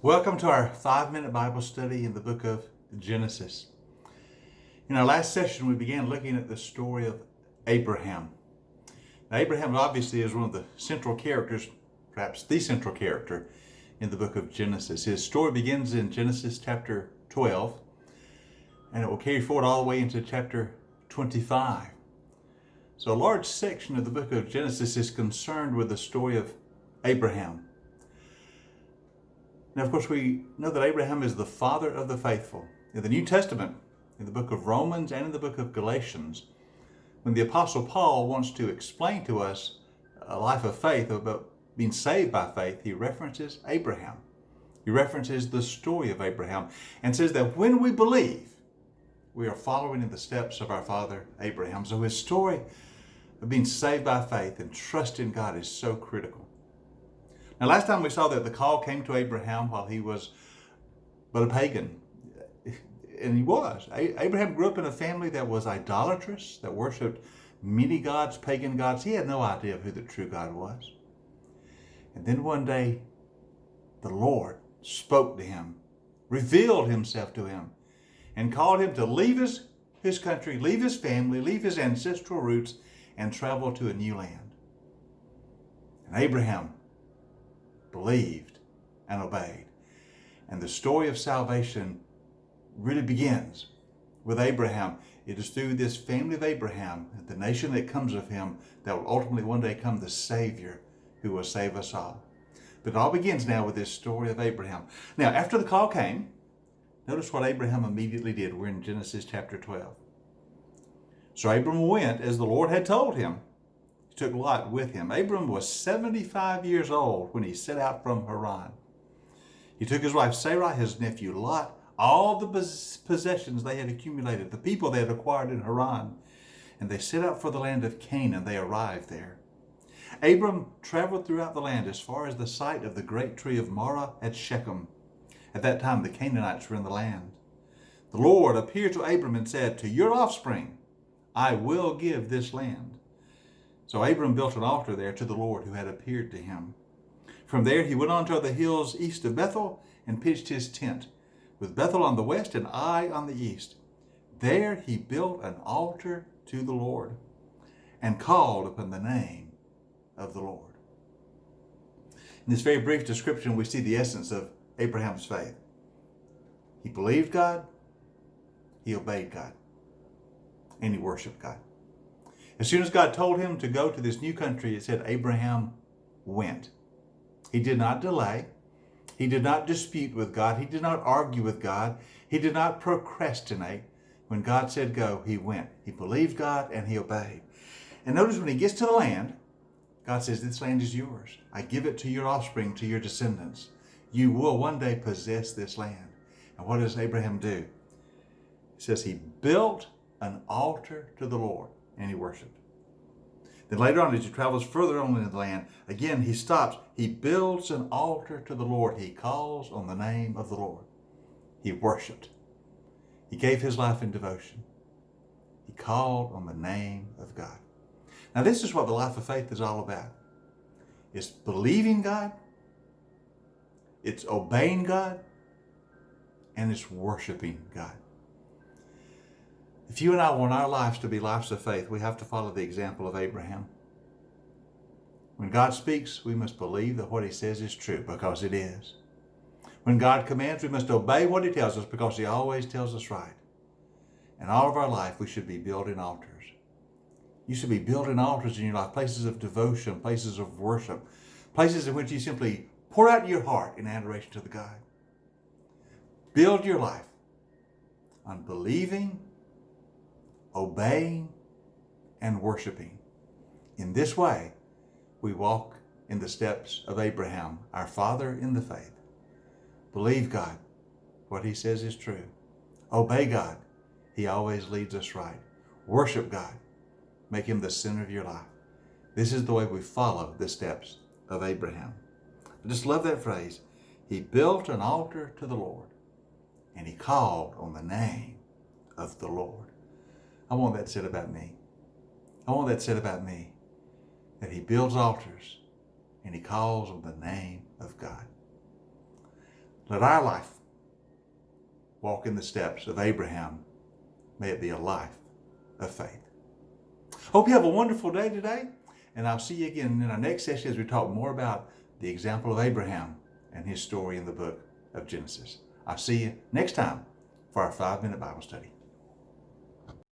Welcome to our 5-minute Bible study in the book of Genesis. In our last session, we began looking at the story of Abraham. Now, Abraham obviously is one of the central characters, perhaps the central character in the book of Genesis. His story begins in Genesis chapter 12, and it will carry forward all the way into chapter 25. So a large section of the book of Genesis is concerned with the story of Abraham. Now, of course, we know that Abraham is the father of the faithful. In the New Testament, in the book of Romans and in the book of Galatians, when the Apostle Paul wants to explain to us a life of faith, about being saved by faith, he references Abraham. He references the story of Abraham and says that when we believe, we are following in the steps of our father Abraham. So his story of being saved by faith and trusting God is so critical. Now, last time we saw that the call came to Abraham while he was but a pagan. And he was. Abraham grew up in a family that was idolatrous, that worshiped many gods, pagan gods. He had no idea of who the true God was. And then one day, the Lord spoke to him, revealed himself to him, and called him to leave his country, leave his family, leave his ancestral roots, and travel to a new land. And Abraham believed and obeyed. And the story of salvation really begins with Abraham. It is through this family of Abraham, the nation that comes of him, that will ultimately one day come the Savior who will save us all. But it all begins now with this story of Abraham. Now, after the call came, notice what Abraham immediately did. We're in Genesis chapter 12. So Abram went as the Lord had told him. He took Lot with him. Abram was 75 years old when he set out from Haran. He took his wife Sarai, his nephew Lot, all the possessions they had accumulated, the people they had acquired in Haran, and they set out for the land of Canaan. They arrived there. Abram traveled throughout the land as far as the site of the great tree of Moreh at Shechem. At that time, the Canaanites were in the land. The Lord appeared to Abram and said, "To your offspring I will give this land." So Abram built an altar there to the Lord who had appeared to him. From there he went on to the hills east of Bethel and pitched his tent, with Bethel on the west and Ai on the east. There he built an altar to the Lord and called upon the name of the Lord. In this very brief description, we see the essence of Abraham's faith. He believed God, he obeyed God, and he worshiped God. As soon as God told him to go to this new country, it said Abraham went. He did not delay. He did not dispute with God. He did not argue with God. He did not procrastinate. When God said go, he went. He believed God and he obeyed. And notice when he gets to the land, God says, "This land is yours. I give it to your offspring, to your descendants. You will one day possess this land." And what does Abraham do? It says he built an altar to the Lord and he worshiped. Then later on, as he travels further on into the land, again he stops. He builds an altar to the Lord. He calls on the name of the Lord. He worshiped. He gave his life in devotion. He called on the name of God. Now, this is what the life of faith is all about. It's believing God, it's obeying God, and it's worshiping God. If you and I want our lives to be lives of faith, we have to follow the example of Abraham. When God speaks, we must believe that what he says is true, because it is. When God commands, we must obey what he tells us, because he always tells us right. In all of our life, we should be building altars. You should be building altars in your life, places of devotion, places of worship, places in which you simply pour out your heart in adoration to the God. Build your life on believing, obeying, and worshiping. In this way, we walk in the steps of Abraham, our father in the faith. Believe God, what he says is true. Obey God, he always leads us right. Worship God, make him the center of your life. This is the way we follow the steps of Abraham. I just love that phrase. He built an altar to the Lord, and he called on the name of the Lord. I want that said about me. I want that said about me, that he builds altars and he calls on the name of God. Let our life walk in the steps of Abraham. May it be a life of faith. Hope you have a wonderful day today, and I'll see you again in our next session as we talk more about the example of Abraham and his story in the book of Genesis. I'll see you next time for our 5-minute Bible study.